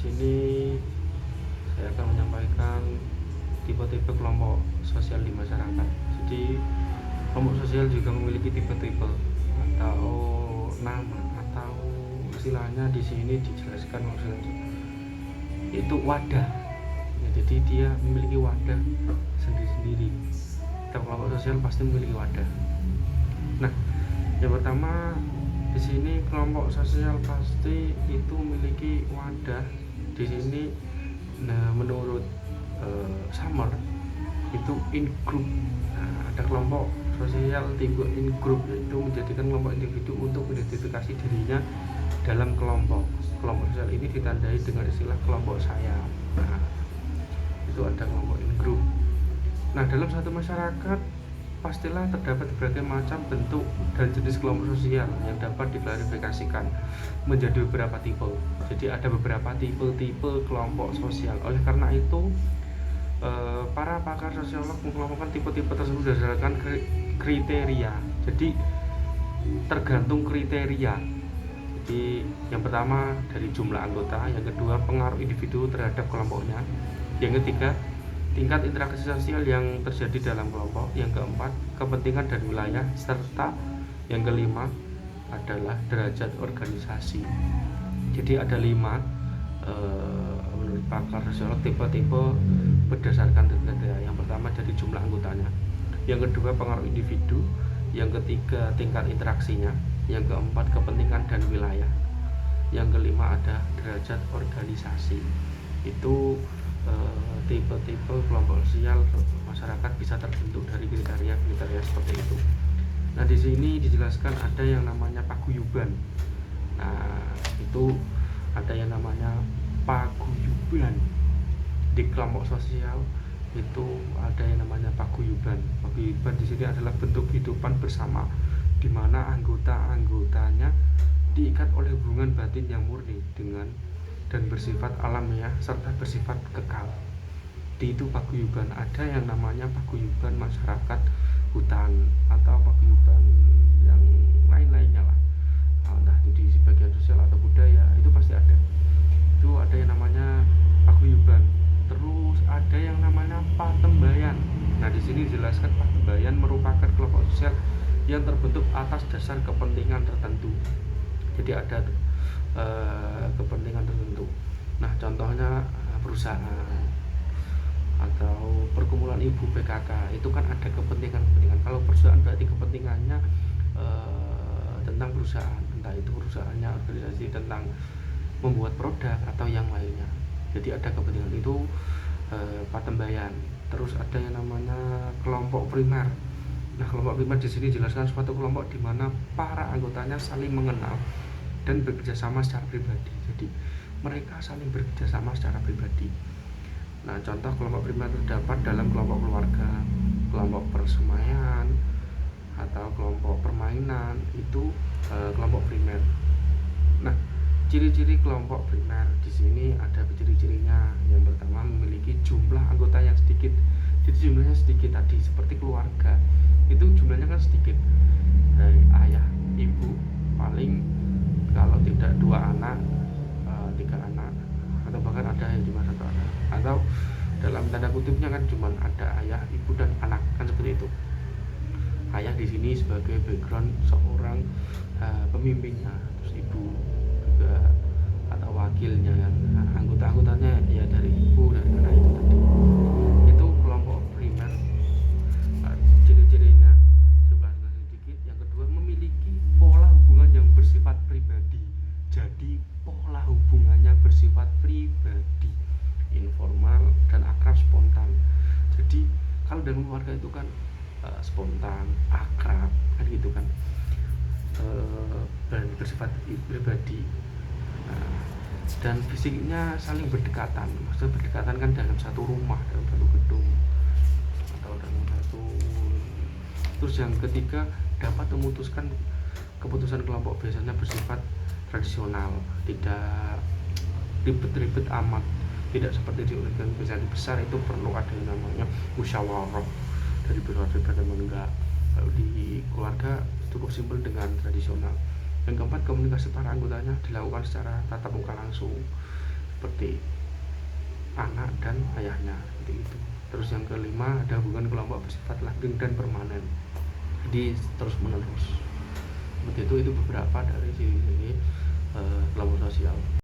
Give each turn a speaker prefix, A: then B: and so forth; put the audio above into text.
A: sini saya akan menyampaikan tipe-tipe kelompok sosial di masyarakat. Jadi kelompok sosial juga memiliki tipe-tipe atau nama atau istilahnya di sini dijelaskan maksudnya itu wadah. Ya, jadi dia memiliki wadah sendiri-sendiri. Setiap kelompok sosial pasti memiliki wadah. Nah, yang pertama di sini kelompok sosial pasti itu memiliki wadah. Di sini, nah, menurut Summer itu in group. Nah, ada kelompok sosial tipe in group, yaitu menjadikan kelompok individu untuk mengidentifikasi dirinya dalam kelompok. Kelompok sosial ini ditandai dengan istilah kelompok saya. Nah, itu ada kelompok in group. Nah, dalam satu masyarakat pastilah terdapat berbagai macam bentuk dan jenis kelompok sosial yang dapat diklasifikasikan menjadi beberapa tipe. Jadi ada beberapa tipe-tipe kelompok sosial. Oleh karena itu, para pakar sosiolog mengelompokkan tipe-tipe tersebut berdasarkan kriteria. Jadi tergantung kriteria. Jadi yang pertama dari jumlah anggota, yang kedua pengaruh individu terhadap kelompoknya, yang ketiga tingkat interaksi sosial yang terjadi dalam kelompok, yang keempat kepentingan dan wilayah, serta yang kelima adalah derajat organisasi. Jadi ada 5 menurut pakar sosiolog tipe-tipe berdasarkan kriteria. Yang pertama dari jumlah anggotanya, yang kedua pengaruh individu, yang ketiga tingkat interaksinya, yang keempat kepentingan dan wilayah, yang kelima ada derajat organisasi. Itu tipe-tipe kelompok sosial masyarakat bisa terbentuk dari kriteria seperti itu. Nah, di sini dijelaskan ada yang namanya paguyuban. Nah, itu ada yang namanya paguyuban. Di kelompok sosial itu ada yang namanya paguyuban. Paguyuban di sini adalah bentuk kehidupan bersama di mana anggota-anggotanya diikat oleh hubungan batin yang murni dengan dan bersifat alamiah serta bersifat kekal. Di itu paguyuban. Ada yang namanya paguyuban masyarakat hutan atau paguyuban yang lain-lainnya lah, entah itu di bagian sosial atau budaya, itu pasti ada. Itu ada yang namanya paguyuban. Terus ada yang namanya patembayan. Nah, di sini dijelaskan patembayan merupakan kelompok sosial yang terbentuk atas dasar kepentingan tertentu. Jadi ada kepentingan tertentu. Nah, contohnya perusahaan atau perkumpulan ibu PKK, itu kan ada kepentingan. Kalau perusahaan berarti kepentingannya tentang perusahaan, entah itu perusahaannya organisasi tentang membuat produk atau yang lainnya. Jadi ada kepentingan itu patembayan. Terus ada yang namanya kelompok primer. Nah, kelompok primer di sini jelaskan suatu kelompok di mana para anggotanya saling mengenal dan bekerja sama secara pribadi. Jadi mereka saling bekerja sama secara pribadi. Nah, contoh kelompok primer terdapat dalam kelompok keluarga, kelompok persemaian, atau kelompok permainan. Itu kelompok primer. Nah, ciri-ciri kelompok primer di sini ada ciri-cirinya. Yang pertama memiliki jumlah anggota yang sedikit. Jadi jumlahnya sedikit tadi, seperti keluarga. Itu jumlahnya kan sedikit. Dari ayah, ibu, paling kalau tidak 2 anak, 3 anak, atau bahkan ada yang cuma 1 anak, atau dalam tanda kutipnya kan cuma ada ayah, ibu, dan anak, kan seperti itu. Ayah di sini sebagai background seorang pemimpinnya, terus ibu juga atau wakilnya, anggota-anggotanya ya dari ibu dan anak itu tadi. Itu kelompok primer. Ciri-cirinya jumlahnya sedikit. Yang kedua memiliki pola hubungan yang bersifat pribadi. Jadi pola hubungannya bersifat pribadi, informal dan akrab, spontan. Jadi kalau dalam keluarga itu kan spontan, akrab, kan gitu kan, dan bersifat pribadi. Dan fisiknya saling berdekatan. Maksudnya berdekatan kan dalam satu rumah, dalam satu gedung, atau dalam satu. Terus yang ketiga dapat memutuskan keputusan kelompok, biasanya bersifat tradisional, tidak ribet-ribet amat, tidak seperti di organisasi besar itu perlu ada yang namanya musyawarah dari beberapa enggak. Kalau di keluarga cukup simpel dengan tradisional. Yang keempat, komunikasi para anggotanya dilakukan secara tatap muka langsung. seperti anak dan ayahnya, seperti itu. Terus yang kelima ada hubungan kelompok bersifat langgeng dan permanen, jadi terus menerus. Seperti itu beberapa dari kelompok sosial.